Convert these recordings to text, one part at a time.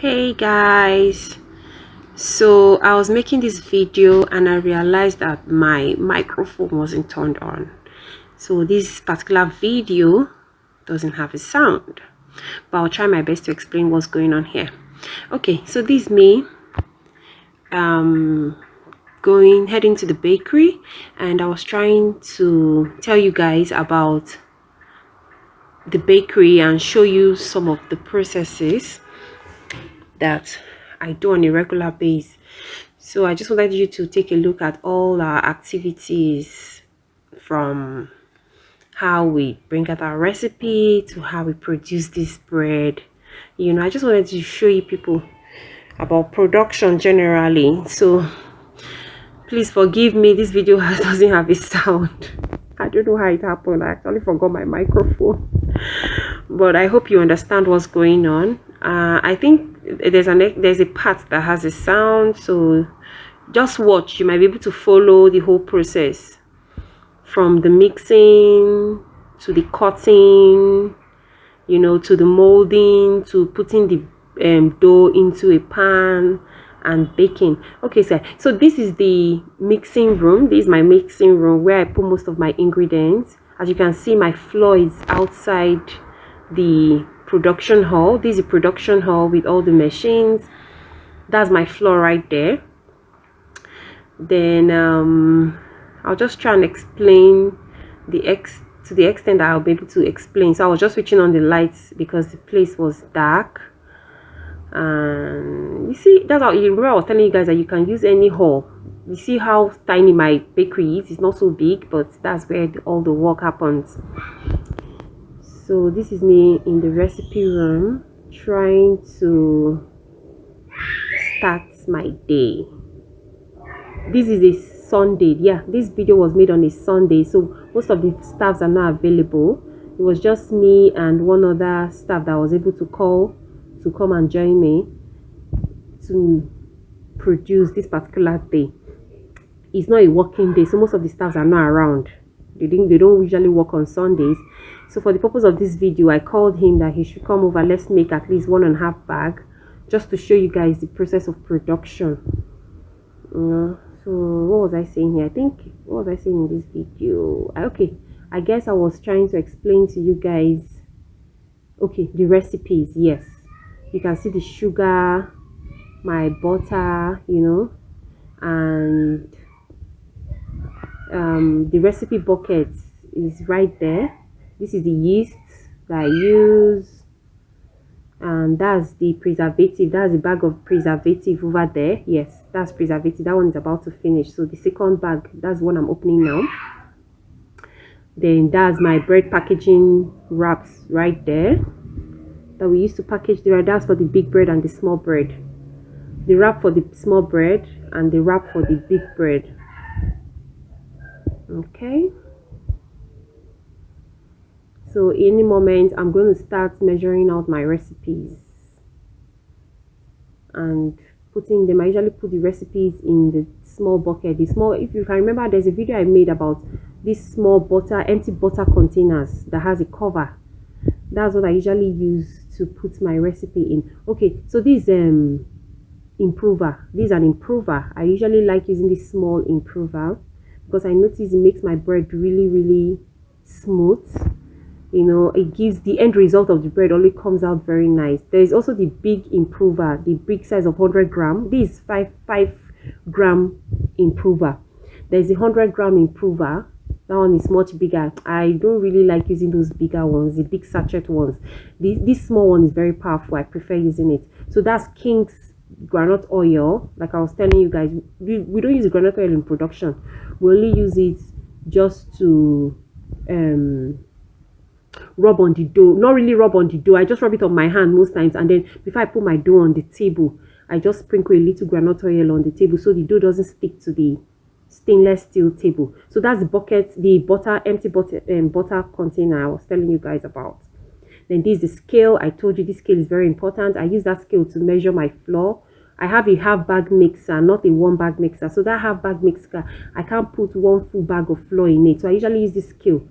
Hey guys, so I was making this video and I realized that my microphone wasn't turned on. So this particular video doesn't have a sound, but I'll try my best to explain what's going on here. Okay, so this is me heading to the bakery, and I was trying to tell you guys about the bakery and show you some of the processes that I do on a regular basis. So I just wanted you to take a look at all our activities, from how we bring out our recipe to how we produce this bread. I just wanted to show you people about production generally. So please forgive me, this video doesn't have a sound. I don't know how it happened. I actually forgot my microphone, but I hope you understand what's going on. I think there's a part that has a sound, so just watch. You might be able to follow the whole process, from the mixing to the cutting, to the molding, to putting the dough into a pan and baking. Okay, so this is the mixing room. This is my mixing room where I put most of my ingredients. As you can see, my floor is outside the production hall. This is the production hall with all the machines. That's my floor right there. Then I'll just try and explain to the extent that I'll be able to explain. So I was just switching on the lights because the place was dark. And you see, that's how, you remember I was telling you guys that you can use any hall. You see how tiny my bakery is. It's not so big, but that's where all the work happens. So this is me in the recipe room trying to start my day. This is a Sunday. Yeah, this video was made on a Sunday, so most of the staffs are not available. It was just me and one other staff that I was able to call to come and join me to produce this particular day. It's not a working day, so most of the staffs are not around. They don't usually work on Sundays. So for the purpose of this video, I called him that he should come over. Let's make at least 1.5 bag, just to show you guys the process of production. So what was I saying here? What was I saying in this video? Okay, I guess I was trying to explain to you guys, okay, the recipes. Yes, you can see the sugar, my butter, and the recipe bucket is right there. This is the yeast that I use, and that's the preservative. That's a bag of preservative over there. Yes, that's preservative. That one is about to finish. So the second bag, that's one I'm opening now. Then that's my bread packaging wraps right there that we used to package there. That's for the big bread and the small bread. The wrap for the small bread and the wrap for the big bread. Okay, so any moment I'm going to start measuring out my recipes and putting them. I usually put the recipes in the small bucket. If you can remember, there's a video I made about these small empty butter containers that has a cover. That's what I usually use to put my recipe in. Okay, so this improver. This is an improver. I usually like using this small improver because I notice it makes my bread really smooth. It gives the end result of the bread only comes out very nice. There is also the big improver, the big size of 100 gram. This is 5 gram improver. There's a 100-gram improver. That one is much bigger. I don't really like using those bigger ones, the big sachet ones. This small one is very powerful. I prefer using it. So that's King's groundnut oil. Like I was telling you guys, we don't use groundnut oil in production. We only use it just to rub on the dough. Not really rub on the dough, I just rub it on my hand most times, and then before I put my dough on the table, I just sprinkle a little groundnut oil on the table so the dough doesn't stick to the stainless steel table. So that's the bucket, the empty butter container I was telling you guys about. Then this is the scale. I told you this scale is very important. I use that scale to measure my flour. I have a half bag mixer, not a 1 bag mixer. So that half bag mixer, I can't put 1 full bag of flour in it. So I usually use this scale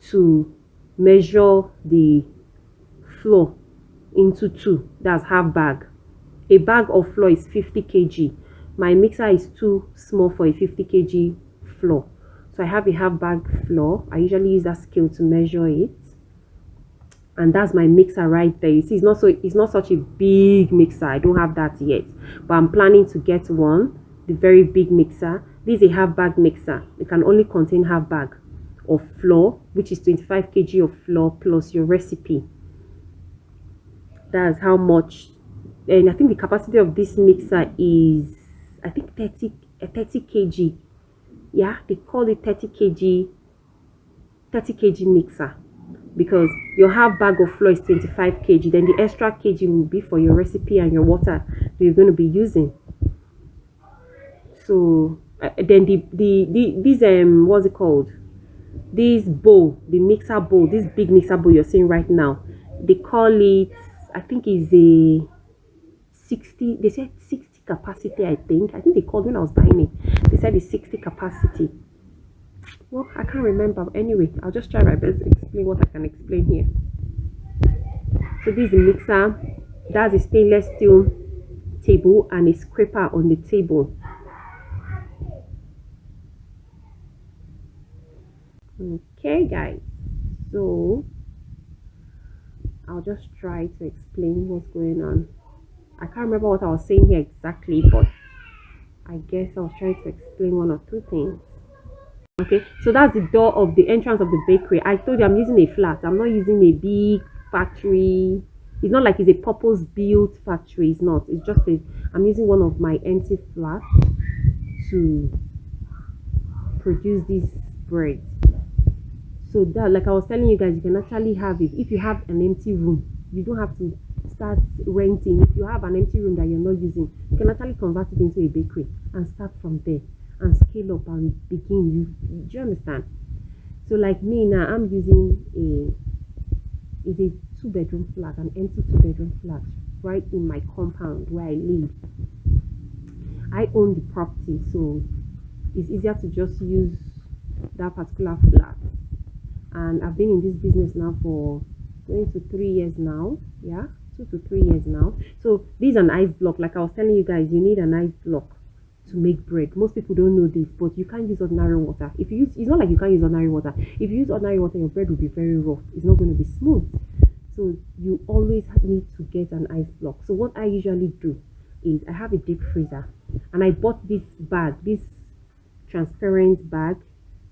to measure the flour into 2. That's half bag. a bag of flour is 50 kg. My mixer is too small for a 50 kg flour, so I have a half bag flour. I usually use that scale to measure it, and that's my mixer right there. You see, it's not such a big mixer. I don't have that yet, but I'm planning to get one, the very big mixer. This is a half bag mixer. It can only contain half bag of flour, which is 25 kg of flour plus your recipe. That's how much. And I think the capacity of this mixer is, I think 30 kg. Yeah, they call it 30 kg mixer, because your half bag of flour is 25 kg, then the extra kg will be for your recipe and your water that you're going to be using. So then this what's it called, this bowl, the mixer bowl, this big mixer bowl you're seeing right now, they call it, I think is a 60, they said 60 capacity. I think they called, when I was buying it, they said it's 60 capacity. Well, I can't remember. Anyway, I'll just try my best to explain what I can explain here. So this is a mixer. That's a stainless steel table and a scraper on the table. Okay guys, so I'll just try to explain what's going on. I can't remember what I was saying here exactly, but I guess I was trying to explain one or two things. Okay, so that's the door of the entrance of the bakery. I told you I'm using a flat. I'm not using a big factory. It's not like it's a purpose built factory. It's not. It's just I'm using one of my empty flats to produce this bread. So that, like I was telling you guys, you can actually have it if you have an empty room. You don't have to start renting. If you have an empty room that you're not using, you can actually convert it into a bakery and start from there and scale up and begin. Do you understand? So like me now, I'm using a 2-bedroom flat, an empty 2-bedroom flat right in my compound where I live. I own the property, so it's easier to just use that particular flat. And I've been in this business now for going to 3 years now. Yeah, 2 to 3 years now. So this is an ice block. Like I was telling you guys, you need an ice block to make bread. Most people don't know this, but you can't use ordinary water. If you use, it's not like you can't use ordinary water. If you use ordinary water, your bread will be very rough. It's not going to be smooth. So you always need to get an ice block. So what I usually do is I have a deep freezer, and I bought this bag, this transparent bag,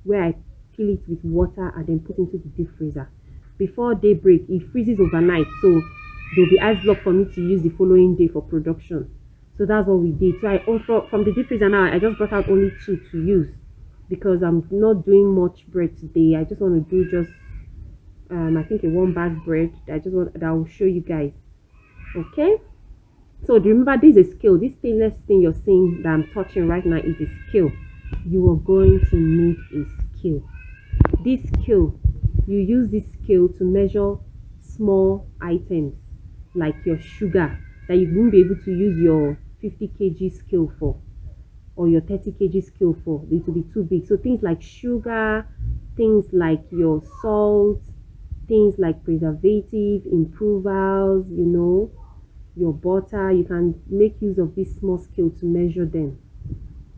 where I fill it with water and then put into the deep freezer. Before daybreak, it freezes overnight, so there'll be ice block for me to use the following day for production. So that's what we did. So I also, from the deep freezer now, I just brought out only 2 to use, because I'm not doing much bread today. I just want to do just I think a 1 bag bread that I will show you guys. Okay, so remember, this is a scale. This stainless thing you're seeing that I'm touching right now is a scale. You are going to need a scale. This scale, you use this scale to measure small items like your sugar that you won't be able to use your 50 kg scale for, or your 30 kg scale for. It will be too big. So things like sugar, things like your salt, things like preservative, improvers, you know, your butter, you can make use of this small scale to measure them,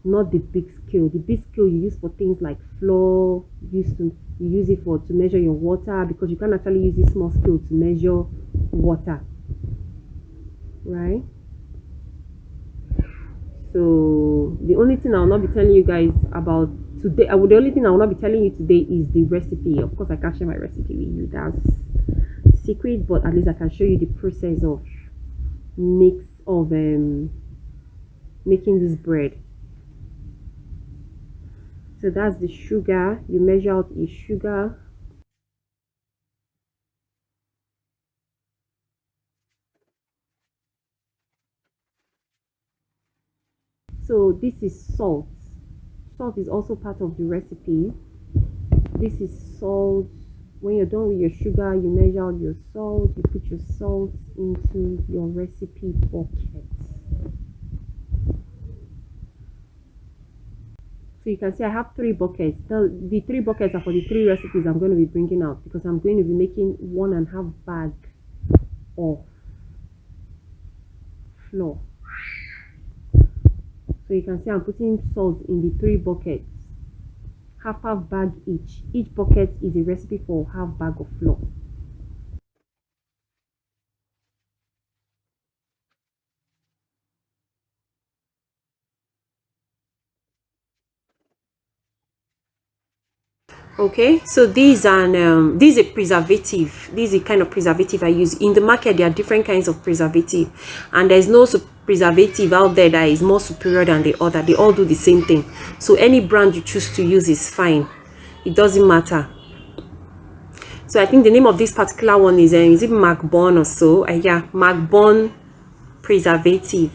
not the big scale. The big scale you use for things like flour, you use it to measure your water, because you can actually use this small scale to measure water, right? So the only thing I will not be telling you guys about today, the only thing I will not be telling you today is the recipe. Of course, I can't share my recipe with you, that's secret, but at least I can show you the process of making this bread. So that's the sugar. You measure out your sugar. So this is salt. Salt is also part of the recipe. This is salt. When you're done with your sugar, you measure out your salt. You put your salt into your recipe bucket. So you can see I have 3 buckets. The 3 buckets are for the 3 recipes I'm going to be bringing out, because I'm going to be making 1.5 bag of flour. So you can see I'm putting salt in the 3 buckets, half bag each. Each bucket is a recipe for half bag of flour. Okay, so these are this is a preservative. This is the kind of preservative I use in the market. There are different kinds of preservative, and there's no preservative out there that is more superior than the other. They all do the same thing, so any brand you choose to use is fine. It doesn't matter. So I think the name of this particular one is it Magbon or so? Yeah, Magbon preservative.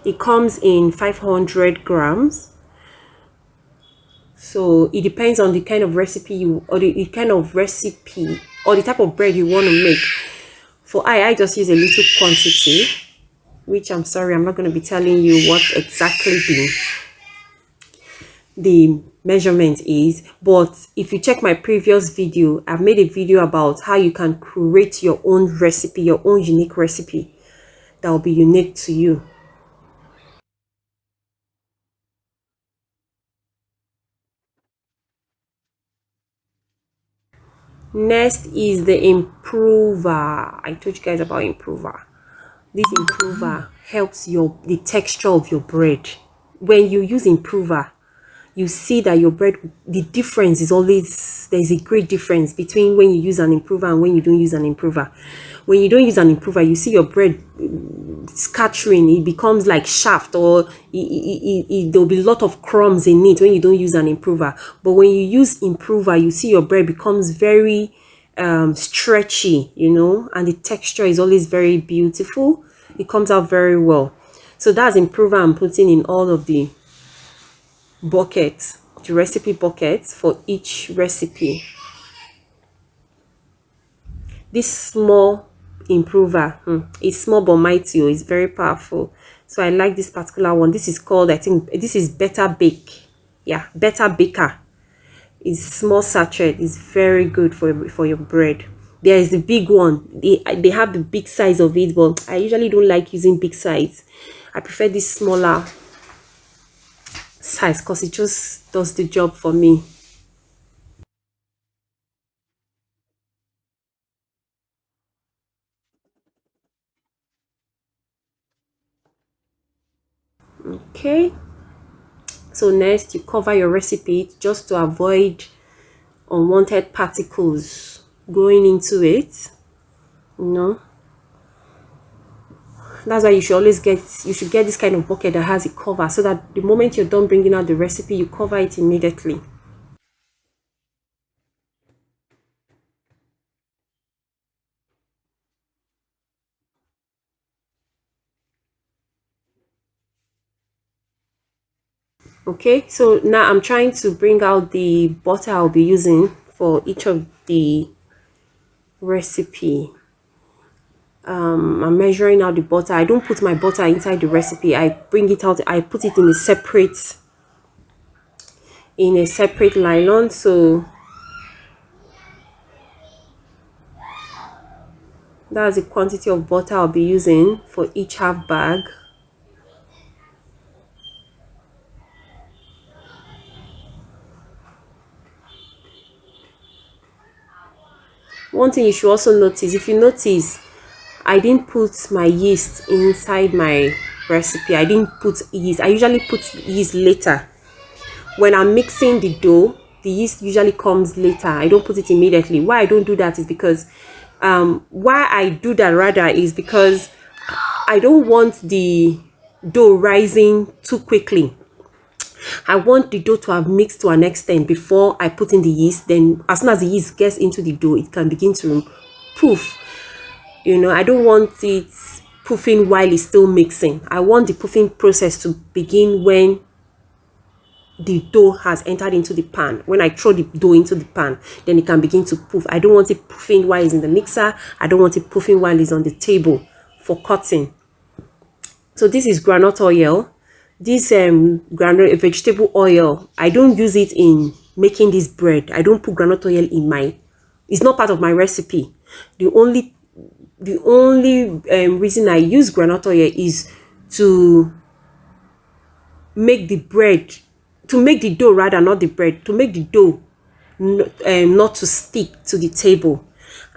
It comes in 500 grams. So it depends on the kind of recipe you or the kind of recipe or the type of bread you want to make. For I just use a little quantity, which I'm sorry, I'm not going to be telling you what exactly the measurement is. But if you check my previous video, I've made a video about how you can create your own recipe, your own unique recipe that will be unique to you. Next is the improver. I told you guys about improver. This improver helps the texture of your bread. When you use improver, you see that your bread, the difference is always, there's a great difference between when you use an improver and when you don't use an improver. When you don't use an improver, you see your bread scattering, it becomes like shaft, or there'll be a lot of crumbs in it when you don't use an improver. But when you use improver, you see your bread becomes very stretchy, you know, and the texture is always very beautiful. It comes out very well. So that's improver I'm putting in all of the buckets, the recipe buckets for each recipe. This small improver is small but mighty. It's very powerful. So I like this particular one. This is called, I think this is Better Bake. Yeah, Better Baker. It's small sachet. It's very good for your bread. There is the big one. They have the big size of it, but I usually don't like using big size. I prefer this smaller size because it just does the job for me. Okay, so next you cover your recipe just to avoid unwanted particles going into it, you know. That's why you should get this kind of bucket that has a cover, so that the moment you're done bringing out the recipe, you cover it immediately. Okay, so now I'm trying to bring out the butter I'll be using for each of the recipe. I'm measuring out the butter. I don't put my butter inside the recipe. I bring it out. I put it in a separate nylon. So that's the quantity of butter I'll be using for each half bag. One thing you should also notice, if you notice, I didn't put my yeast inside my recipe. I didn't put yeast. I usually put yeast later. When I'm mixing the dough, the yeast usually comes later. I don't put it immediately. Why I don't do that is because why I do that rather is because I don't want the dough rising too quickly. I want the dough to have mixed to an extent before I put in the yeast. Then as soon as the yeast gets into the dough, it can begin to poof. You know, I don't want it poofing while it's still mixing. I want the poofing process to begin when the dough has entered into the pan. When I throw the dough into the pan, then it can begin to poof. I don't want it poofing while it's in the mixer. I don't want it poofing while it's on the table for cutting. So this is groundnut oil. This groundnut vegetable oil, I don't use it in making this bread. I don't put groundnut oil in it's not part of my recipe. The only reason I use groundnut oil is to make the bread, to make the dough rather, not the bread, to make the dough not to stick to the table.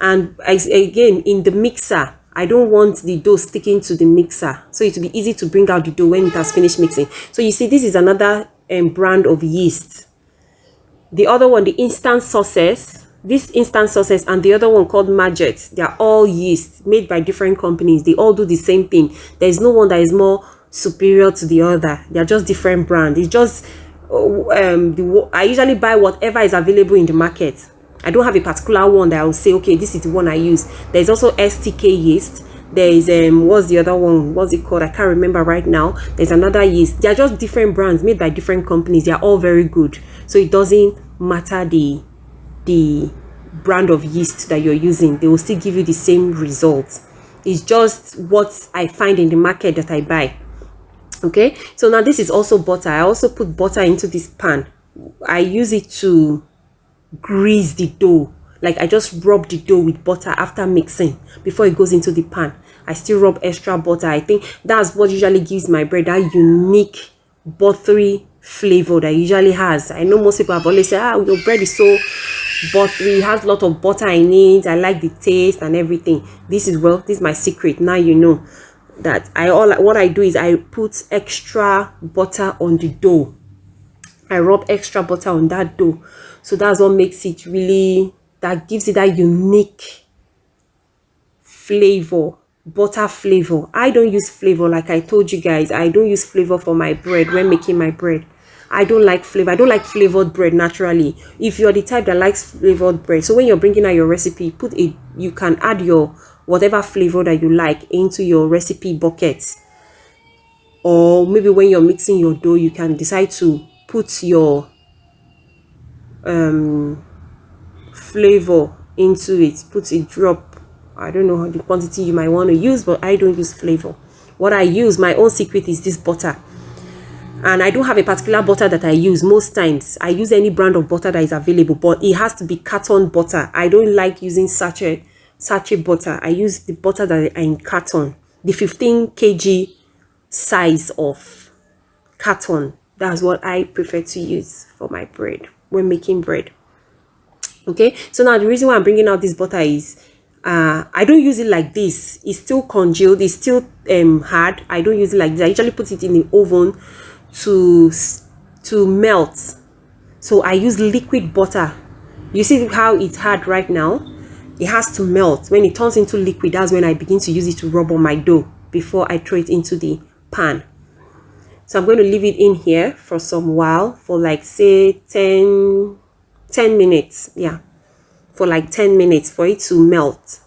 And again, in the mixer, I don't want the dough sticking to the mixer, so it will be easy to bring out the dough when it has finished mixing. So you see, this is another brand of yeast. The other one, the instant sauces, this instant sauces, and the other one called Marget, they are all yeast made by different companies. They all do the same thing. There is no one that is more superior to the other. They are just different brands. It's just I usually buy whatever is available in the market. I don't have a particular one that I will say, okay, this is the one I use. There's also STK yeast. There is what's the other one? What's it called? I can't remember right now. There's another yeast. They are just different brands made by different companies. They are all very good. So it doesn't matter the brand of yeast that you're using. They will still give you the same results. It's just what I find in the market that I buy. Okay, so now this is also butter. I also put butter into this pan. I use it to grease the dough. Like, I just rub the dough with butter after mixing before it goes into the pan. I still rub extra butter. I think that's what usually gives my bread that unique buttery flavor that it usually has. I know most people have always said, your bread is so buttery, it has a lot of butter in it. I like the taste and everything. This is my secret. Now you know that what I do is I put extra butter on the dough. I rub extra butter on that dough. So that's what makes it really, that gives it that unique flavor, butter flavor. I don't use flavor, like I told you guys. I don't use flavor for my bread when making my bread. I don't like flavor. I don't like flavored bread naturally. If you're the type that likes flavored bread, so when you're bringing out your recipe, you can add your whatever flavor that you like into your recipe bucket. Or maybe when you're mixing your dough, you can decide to put your flavor into it. Put a drop. I don't know the quantity you might want to use, but I don't use flavor. What I use, my own secret, is this butter. And I don't have a particular butter that I use. Most times I use any brand of butter that is available, but it has to be carton butter. I don't like using sachet butter. I use the butter that are in carton, the 15 kg size of carton. That's what I prefer to use for my bread when making bread. Okay, so now the reason why I'm bringing out this butter is I don't use it like this. It's still congealed. It's still hard. I don't use it like this. I usually put it in the oven to melt. So I use liquid butter. You see how it's hard right now? It has to melt. When it turns into liquid, that's when I begin to use it to rub on my dough before I throw it into the pan. So I'm going to leave it in here for some while, for like say 10 minutes. Yeah, for like 10 minutes for it to melt.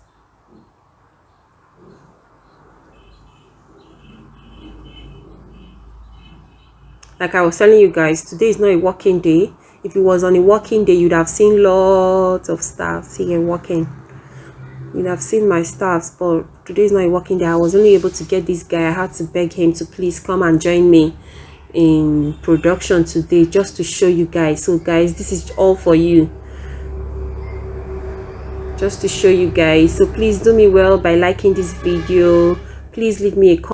Like I was telling you guys, today is not a working day. If it was on a working day, you'd have seen lots of staffs here working. You'd have seen my staffs, but today is not a working day. I was only able to get this guy. I had to beg him to please come and join me in production today, just to show you guys. So guys, this is all for you, just to show you guys. So please do me well by liking this video. Please leave me a comment.